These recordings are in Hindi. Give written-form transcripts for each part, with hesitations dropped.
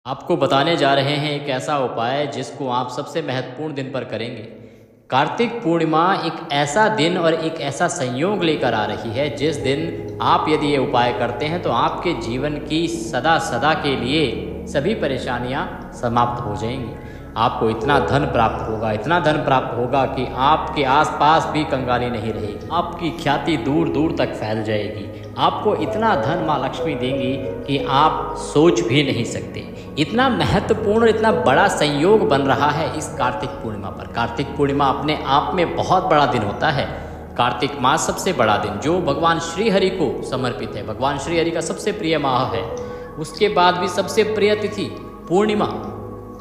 आपको बताने जा रहे हैं एक ऐसा उपाय जिसको आप सबसे महत्वपूर्ण दिन पर करेंगे। कार्तिक पूर्णिमा एक ऐसा दिन और एक ऐसा संयोग लेकर आ रही है जिस दिन आप यदि ये उपाय करते हैं तो आपके जीवन की सदा सदा के लिए सभी परेशानियां समाप्त हो जाएंगी। आपको इतना धन प्राप्त होगा, इतना धन प्राप्त होगा कि आपके आसपास भी कंगाली नहीं रहेगी। आपकी ख्याति दूर दूर तक फैल जाएगी। आपको इतना धन माँ लक्ष्मी देंगी कि आप सोच भी नहीं सकते। इतना महत्वपूर्ण, इतना बड़ा संयोग बन रहा है इस कार्तिक पूर्णिमा पर। कार्तिक पूर्णिमा अपने आप में बहुत बड़ा दिन होता है। कार्तिक मास सबसे बड़ा दिन जो भगवान श्री हरि को समर्पित है, भगवान श्री हरि का सबसे प्रिय माह है। उसके बाद भी सबसे प्रिय तिथि पूर्णिमा,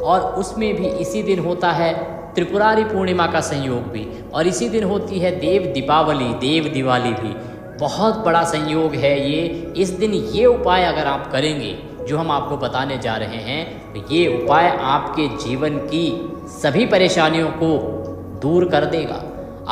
और उसमें भी इसी दिन होता है त्रिपुरारी पूर्णिमा का संयोग भी, और इसी दिन होती है देव दीपावली, देव दिवाली भी। बहुत बड़ा संयोग है ये। इस दिन ये उपाय अगर आप करेंगे जो हम आपको बताने जा रहे हैं, तो ये उपाय आपके जीवन की सभी परेशानियों को दूर कर देगा।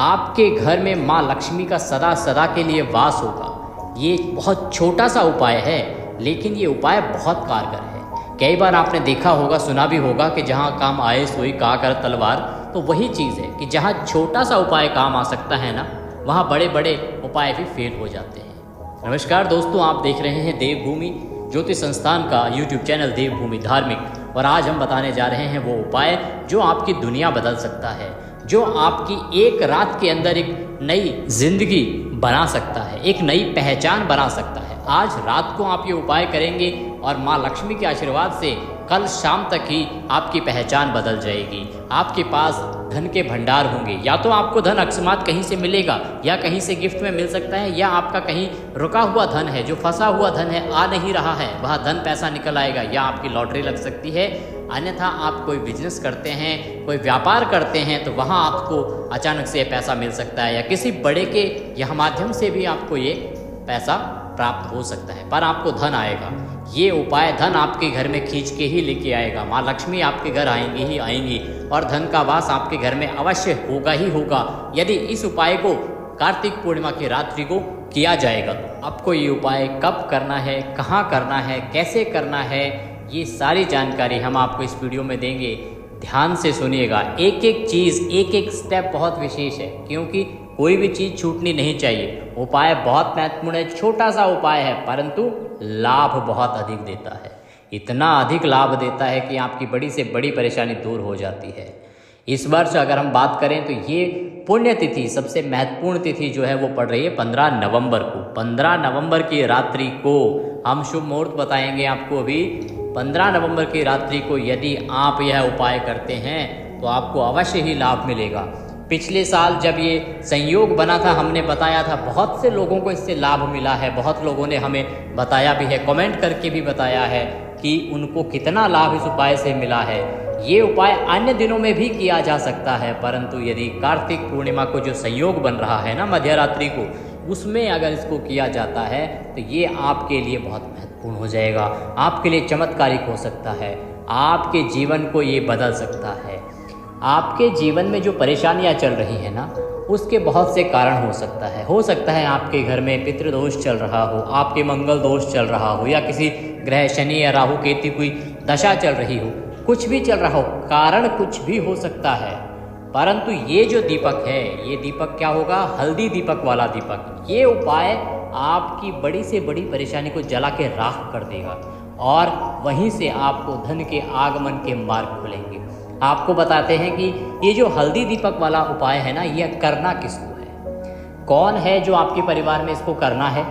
आपके घर में माँ लक्ष्मी का सदा सदा के लिए वास होगा। ये बहुत छोटा सा उपाय है, लेकिन ये उपाय बहुत कारगर है। कई बार आपने देखा होगा, सुना भी होगा कि जहाँ काम आए सोई का कर तलवार। तो वही चीज़ है कि जहाँ छोटा सा उपाय काम आ सकता है ना, वहाँ बड़े बड़े उपाय भी फेल हो जाते हैं। नमस्कार दोस्तों, आप देख रहे हैं देवभूमि ज्योतिष संस्थान का यूट्यूब चैनल देवभूमि धार्मिक, और आज हम बताने जा रहे हैं वो उपाय जो आपकी दुनिया बदल सकता है, जो आपकी एक रात के अंदर एक नई जिंदगी बना सकता है, एक नई पहचान बना सकता है। आज रात को आप ये उपाय करेंगे और माँ लक्ष्मी के आशीर्वाद से कल शाम तक ही आपकी पहचान बदल जाएगी। आपके पास धन के भंडार होंगे। या तो आपको धन अकस्मात कहीं से मिलेगा, या कहीं से गिफ्ट में मिल सकता है, या आपका कहीं रुका हुआ धन है, जो फंसा हुआ धन है, आ नहीं रहा है, वह धन पैसा निकल आएगा, या आपकी लॉटरी लग सकती है। अन्यथा आप कोई बिजनेस करते हैं, कोई व्यापार करते हैं, तो वहाँ आपको अचानक से पैसा मिल सकता है, या किसी बड़े के यह माध्यम से भी आपको ये पैसा प्राप्त हो सकता है। पर आपको धन आएगा। ये उपाय धन आपके घर में खींच के ही लेके आएगा। माँ लक्ष्मी आपके घर आएंगी ही आएंगी, और धन का वास आपके घर में अवश्य होगा ही होगा यदि इस उपाय को कार्तिक पूर्णिमा की रात्रि को किया जाएगा। तो आपको ये उपाय कब करना है, कहाँ करना है, कैसे करना है, ये सारी जानकारी हम आपको इस वीडियो में देंगे। ध्यान से सुनिएगा। एक एक चीज़, एक एक स्टेप बहुत विशेष है, क्योंकि कोई भी चीज़ छूटनी नहीं चाहिए। उपाय बहुत महत्वपूर्ण है। छोटा सा उपाय है, परंतु लाभ बहुत अधिक देता है। इतना अधिक लाभ देता है कि आपकी बड़ी से बड़ी परेशानी दूर हो जाती है। इस वर्ष अगर हम बात करें तो ये पुण्य तिथि, सबसे महत्वपूर्ण तिथि जो है वो पड़ रही है 15 नवंबर को। 15 नवंबर की रात्रि को हम शुभ मुहूर्त बताएंगे आपको। अभी 15 नवंबर की रात्रि को यदि आप यह उपाय करते हैं तो आपको अवश्य ही लाभ मिलेगा। पिछले साल जब ये संयोग बना था, हमने बताया था, बहुत से लोगों को इससे लाभ मिला है। बहुत लोगों ने हमें बताया भी है, कमेंट करके भी बताया है कि उनको कितना लाभ इस उपाय से मिला है। ये उपाय अन्य दिनों में भी किया जा सकता है, परंतु यदि कार्तिक पूर्णिमा को जो संयोग बन रहा है ना, मध्य रात्रि को, उसमें अगर इसको किया जाता है तो ये आपके लिए बहुत महत्वपूर्ण हो जाएगा। आपके लिए चमत्कारिक हो सकता है। आपके जीवन को ये बदल सकता है। आपके जीवन में जो परेशानियां चल रही हैं ना, उसके बहुत से कारण हो सकता है। हो सकता है आपके घर में पितृदोष चल रहा हो, आपके मंगल दोष चल रहा हो, या किसी ग्रह शनि या राहु केतु की दशा चल रही हो, कुछ भी चल रहा हो, कारण कुछ भी हो सकता है। परंतु ये जो दीपक है, ये दीपक क्या होगा? हल्दी दीपक वाला दीपक। ये उपाय आपकी बड़ी से बड़ी परेशानी को जला के राख कर देगा, और वहीं से आपको धन के आगमन के मार्ग खुलेंगे। आपको बताते हैं कि ये जो हल्दी दीपक वाला उपाय है ना, ये करना किसको है, कौन है जो आपके परिवार में इसको करना है,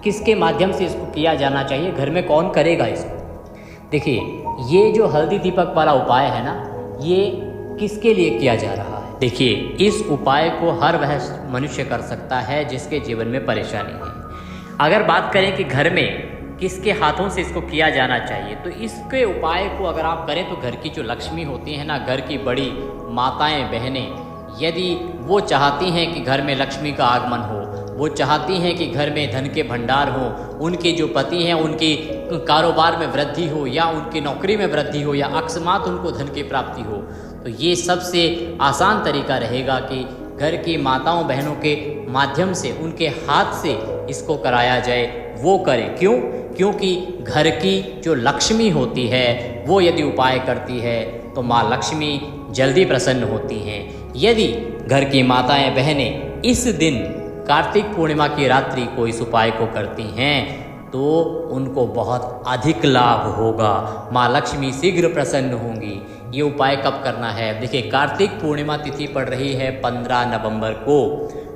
किसके माध्यम से इसको किया जाना चाहिए, घर में कौन करेगा इसको। देखिए, ये जो हल्दी दीपक वाला उपाय है ना, ये किसके लिए किया जा रहा है? देखिए, इस उपाय को हर वह मनुष्य कर सकता है जिसके जीवन में परेशानी है। अगर बात करें कि घर में किसके हाथों से इसको किया जाना चाहिए, तो इसके उपाय को अगर आप करें तो घर की जो लक्ष्मी होती है ना, घर की बड़ी माताएं बहनें, यदि वो चाहती हैं कि घर में लक्ष्मी का आगमन हो, वो चाहती हैं कि घर में धन के भंडार हो, उनके जो पति हैं उनकी कारोबार में वृद्धि हो, या उनकी नौकरी में वृद्धि हो, या अकस्मात उनको धन की प्राप्ति हो, तो ये सबसे आसान तरीका रहेगा कि घर की माताओं बहनों के माध्यम से, उनके हाथ से इसको कराया जाए। वो करें। क्यों? क्योंकि घर की जो लक्ष्मी होती है वो यदि उपाय करती है तो माँ लक्ष्मी जल्दी प्रसन्न होती हैं। यदि घर की माताएं बहनें इस दिन कार्तिक पूर्णिमा की रात्रि को इस उपाय को करती हैं तो उनको बहुत अधिक लाभ होगा, माँ लक्ष्मी शीघ्र प्रसन्न होंगी। ये उपाय कब करना है? देखिए, कार्तिक पूर्णिमा तिथि पड़ रही है 15 नवंबर को।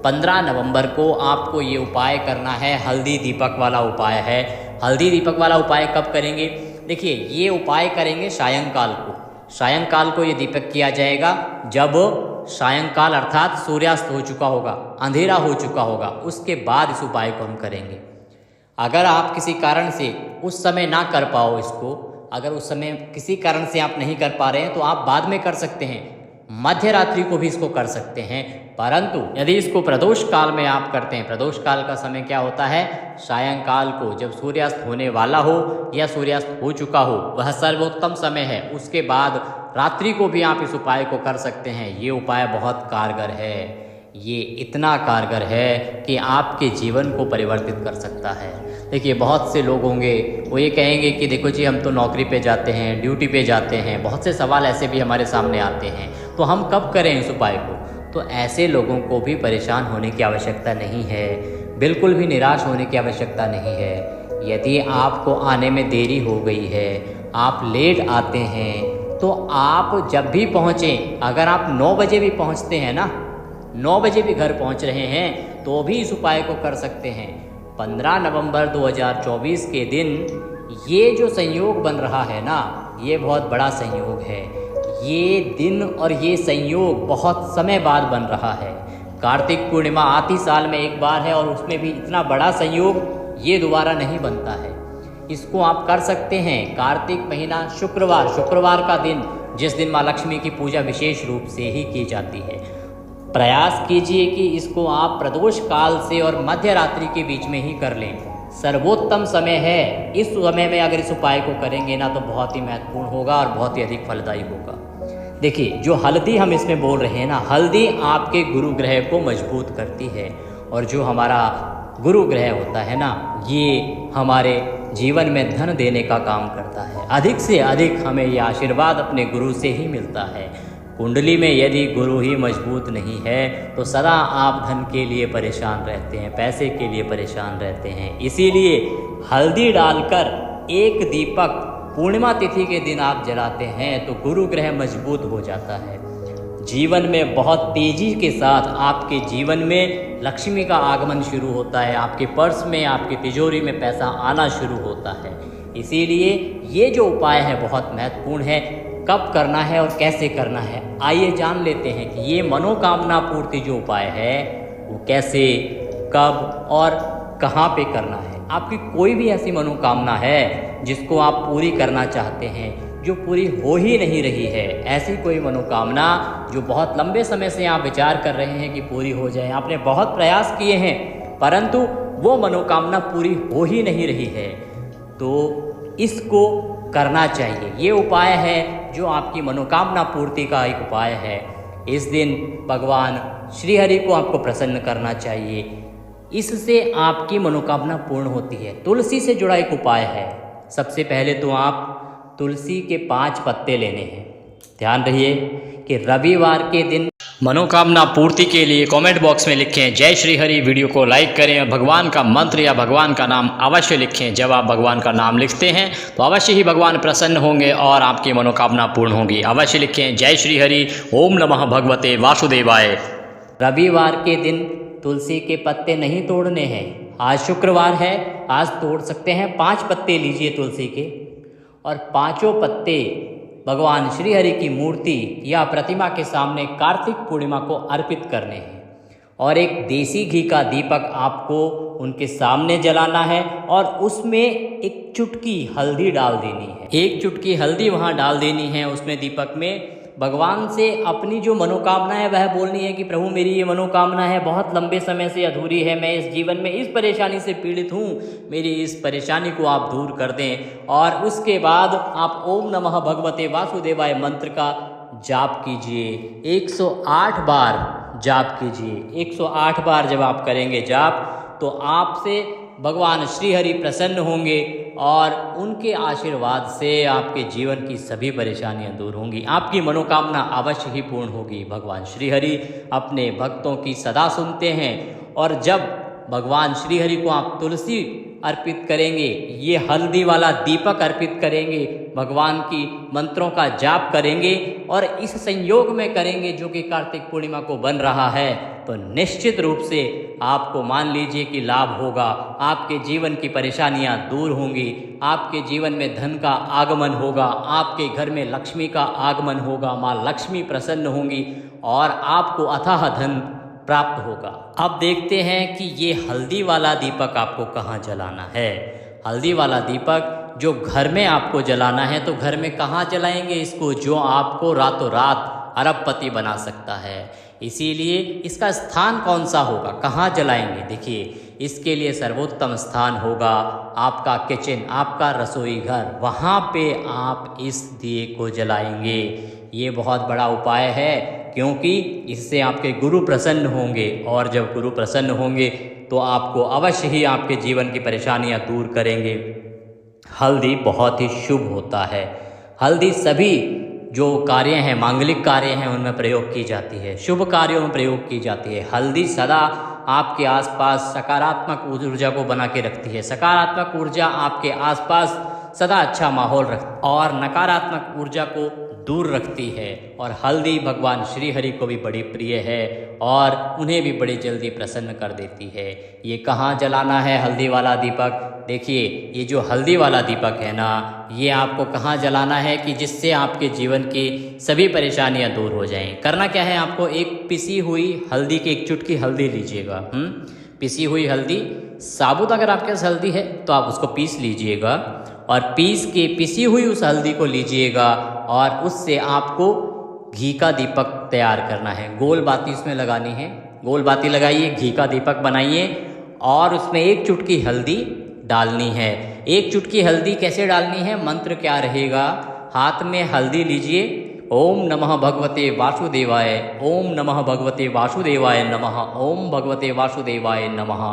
15 नवंबर को आपको ये उपाय करना है, हल्दी दीपक वाला उपाय है। हल्दी दीपक वाला उपाय कब करेंगे? देखिए, ये उपाय करेंगे सायंकाल को। सायंकाल को ये दीपक किया जाएगा जब सायंकाल अर्थात सूर्यास्त हो चुका होगा, अंधेरा हो चुका होगा, उसके बाद इस उपाय को हम करेंगे। अगर आप किसी कारण से उस समय ना कर पाओ इसको, अगर उस समय किसी कारण से आप नहीं कर पा रहे हैं तो आप बाद में कर सकते हैं, मध्य रात्रि को भी इसको कर सकते हैं। परंतु यदि इसको प्रदोष काल में आप करते हैं, प्रदोष काल का समय क्या होता है? सायंकाल को, जब सूर्यास्त होने वाला हो या सूर्यास्त हो चुका हो, वह सर्वोत्तम समय है। उसके बाद रात्रि को भी आप इस उपाय को कर सकते हैं। ये उपाय बहुत कारगर है, ये इतना कारगर है कि आपके जीवन को परिवर्तित कर सकता है। देखिए, बहुत से लोग होंगे वो ये कहेंगे कि देखो जी, हम तो नौकरी पे जाते हैं, ड्यूटी पे जाते हैं, बहुत से सवाल ऐसे भी हमारे सामने आते हैं, तो हम कब करें इस उपाय को? तो ऐसे लोगों को भी परेशान होने की आवश्यकता नहीं है, बिल्कुल भी निराश होने की आवश्यकता नहीं है। यदि आपको आने में देरी हो गई है, आप लेट आते हैं, तो आप जब भी पहुँचें, अगर आप 9 बजे भी पहुँचते हैं ना, 9 बजे भी घर पहुंच रहे हैं तो भी इस उपाय को कर सकते हैं। 15 नवंबर 2024 के दिन ये जो संयोग बन रहा है ना, ये बहुत बड़ा संयोग है। ये दिन और ये संयोग बहुत समय बाद बन रहा है। कार्तिक पूर्णिमा आती साल में एक बार है और उसमें भी इतना बड़ा संयोग ये दोबारा नहीं बनता है। इसको आप कर सकते हैं कार्तिक महीना शुक्रवार का दिन, जिस दिन माँ लक्ष्मी की पूजा विशेष रूप से ही की जाती है। प्रयास कीजिए कि इसको आप प्रदोष काल से और मध्य रात्रि के बीच में ही कर लें, सर्वोत्तम समय है। इस समय में अगर इस उपाय को करेंगे ना तो बहुत ही महत्वपूर्ण होगा और बहुत ही अधिक फलदायी होगा। देखिए, जो हल्दी हम इसमें बोल रहे हैं ना, हल्दी आपके गुरु ग्रह को मजबूत करती है, और जो हमारा गुरु ग्रह होता है ना, ये हमारे जीवन में धन देने का काम करता है। अधिक से अधिक हमें ये आशीर्वाद अपने गुरु से ही मिलता है। कुंडली में यदि गुरु ही मजबूत नहीं है तो सदा आप धन के लिए परेशान रहते हैं, पैसे के लिए परेशान रहते हैं। इसीलिए हल्दी डालकर एक दीपक पूर्णिमा तिथि के दिन आप जलाते हैं तो गुरु ग्रह मजबूत हो जाता है। जीवन में बहुत तेजी के साथ आपके जीवन में लक्ष्मी का आगमन शुरू होता है, आपके पर्स में, आपकी तिजोरी में पैसा आना शुरू होता है। इसीलिए ये जो उपाय है बहुत महत्वपूर्ण है। कब करना है और कैसे करना है, आइए जान लेते हैं कि ये मनोकामना पूर्ति जो उपाय है वो कैसे, कब और कहाँ पे करना है। आपकी कोई भी ऐसी मनोकामना है जिसको आप पूरी करना चाहते हैं, जो पूरी हो ही नहीं रही है, ऐसी कोई मनोकामना जो बहुत लंबे समय से आप विचार कर रहे हैं कि पूरी हो जाए, आपने बहुत प्रयास किए हैं परंतु वो मनोकामना पूरी हो ही नहीं रही है, तो इसको करना चाहिए। ये उपाय है जो आपकी मनोकामना पूर्ति का एक उपाय है। इस दिन भगवान श्री हरि को आपको प्रसन्न करना चाहिए, इससे आपकी मनोकामना पूर्ण होती है। तुलसी से जुड़ा एक उपाय है। सबसे पहले तो आप तुलसी के 5 पत्ते लेने हैं। ध्यान रहिए कि रविवार के दिन मनोकामना पूर्ति के लिए कमेंट बॉक्स में लिखें जय श्री हरि, वीडियो को लाइक करें और भगवान का मंत्र या भगवान का नाम अवश्य लिखें। जब आप भगवान का नाम लिखते हैं तो अवश्य ही भगवान प्रसन्न होंगे और आपकी मनोकामना पूर्ण होगी। अवश्य लिखें जय श्री हरि, ओम नमः भगवते वासुदेवाय। रविवार के दिन तुलसी के पत्ते नहीं तोड़ने हैं। आज शुक्रवार है, आज तोड़ सकते हैं। 5 पत्ते लीजिए तुलसी के और 5 पत्ते भगवान श्री हरि की मूर्ति या प्रतिमा के सामने कार्तिक पूर्णिमा को अर्पित करने हैं। और एक देसी घी का दीपक आपको उनके सामने जलाना है और उसमें एक चुटकी हल्दी डाल देनी है। एक चुटकी हल्दी वहाँ डाल देनी है उसमें दीपक में। भगवान से अपनी जो मनोकामना है वह बोलनी है कि प्रभु मेरी ये मनोकामना है, बहुत लंबे समय से अधूरी है, मैं इस जीवन में इस परेशानी से पीड़ित हूँ, मेरी इस परेशानी को आप दूर कर दें। और उसके बाद आप ओम नमः भगवते वासुदेवाय मंत्र का जाप कीजिए। 108 बार जाप कीजिए। 108 बार जब आप करेंगे जाप तो आपसे भगवान श्रीहरि प्रसन्न होंगे और उनके आशीर्वाद से आपके जीवन की सभी परेशानियां दूर होंगी, आपकी मनोकामना अवश्य ही पूर्ण होगी। भगवान श्रीहरि अपने भक्तों की सदा सुनते हैं और जब भगवान श्रीहरि को आप तुलसी अर्पित करेंगे, ये हल्दी वाला दीपक अर्पित करेंगे, भगवान की मंत्रों का जाप करेंगे और इस संयोग में करेंगे जो कि कार्तिक पूर्णिमा को बन रहा है, तो निश्चित रूप से आपको मान लीजिए कि लाभ होगा। आपके जीवन की परेशानियां दूर होंगी, आपके जीवन में धन का आगमन होगा, आपके घर में लक्ष्मी का आगमन होगा, माँ लक्ष्मी प्रसन्न होंगी और आपको अथाह धन प्राप्त होगा। अब देखते हैं कि ये हल्दी वाला दीपक आपको कहाँ जलाना है। हल्दी वाला दीपक जो घर में आपको जलाना है, तो घर में कहाँ जलाएंगे इसको, जो आपको रातों रात अरबपति बना सकता है। इसीलिए इसका स्थान कौन सा होगा, कहाँ जलाएंगे, देखिए इसके लिए सर्वोत्तम स्थान होगा आपका किचन, आपका रसोई घर, वहाँ पे आप इस दिए को जलाएंगे। ये बहुत बड़ा उपाय है क्योंकि इससे आपके गुरु प्रसन्न होंगे और जब गुरु प्रसन्न होंगे तो आपको अवश्य ही आपके जीवन की परेशानियां दूर करेंगे। हल्दी बहुत ही शुभ होता है। हल्दी सभी जो कार्य हैं, मांगलिक कार्य हैं, उनमें प्रयोग की जाती है, शुभ कार्यों में प्रयोग की जाती है। हल्दी सदा आपके आसपास सकारात्मक ऊर्जा को बना के रखती है। सकारात्मक ऊर्जा आपके आसपास सदा अच्छा माहौल रखती और नकारात्मक ऊर्जा को दूर रखती है। और हल्दी भगवान श्रीहरि को भी बड़ी प्रिय है और उन्हें भी बड़ी जल्दी प्रसन्न कर देती है। ये कहाँ जलाना है हल्दी वाला दीपक, देखिए ये जो हल्दी वाला दीपक है ना, ये आपको कहाँ जलाना है कि जिससे आपके जीवन की सभी परेशानियाँ दूर हो जाएं। करना क्या है, आपको एक पिसी हुई हल्दी की एक चुटकी हल्दी लीजिएगा। पिसी हुई हल्दी, साबुत अगर आपके पास हल्दी है तो आप उसको पीस लीजिएगा और पीस के पिसी हुई उस हल्दी को लीजिएगा और उससे आपको घी का दीपक तैयार करना है। गोल बाती उसमें लगानी है, गोल बाती लगाइए, घी का दीपक बनाइए और उसमें एक चुटकी हल्दी डालनी है। एक चुटकी हल्दी कैसे डालनी है, मंत्र क्या रहेगा, हाथ में हल्दी लीजिए, ओम नमः भगवते वासुदेवाय, ओम नमः भगवते वासुदेवाय नमः, ओम भगवते वासुदेवाय नमः।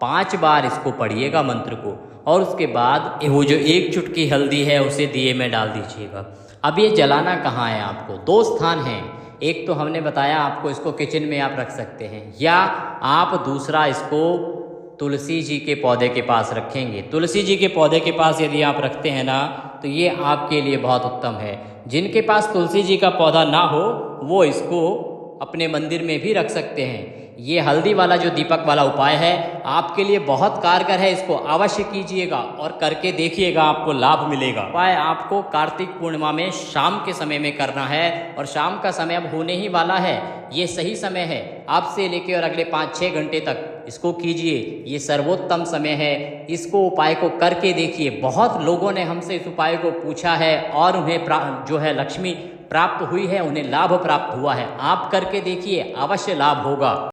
5 बार इसको पढ़िएगा मंत्र को और उसके बाद वो जो एक चुटकी हल्दी है उसे दिए में डाल दीजिएगा। अब ये जलाना कहाँ है आपको, 2 स्थान हैं। एक तो हमने बताया आपको इसको किचन में आप रख सकते हैं या आप दूसरा इसको तुलसी जी के पौधे के पास रखेंगे। तुलसी जी के पौधे के पास यदि आप रखते हैं ना तो ये आपके लिए बहुत उत्तम है। जिनके पास तुलसी जी का पौधा ना हो वो इसको अपने मंदिर में भी रख सकते हैं। ये हल्दी वाला जो दीपक वाला उपाय है आपके लिए बहुत कारगर है, इसको अवश्य कीजिएगा और करके देखिएगा, आपको लाभ मिलेगा। उपाय आपको कार्तिक पूर्णिमा में शाम के समय में करना है और शाम का समय अब होने ही वाला है। ये सही समय है, अब से लेकर और अगले 5-6 घंटे तक इसको कीजिए, ये सर्वोत्तम समय है। इसको उपाय को करके देखिए। बहुत लोगों ने हमसे इस उपाय को पूछा है और उन्हें जो है लक्ष्मी प्राप्त हुई है, उन्हें लाभ प्राप्त हुआ है। आप करके देखिए, अवश्य लाभ होगा।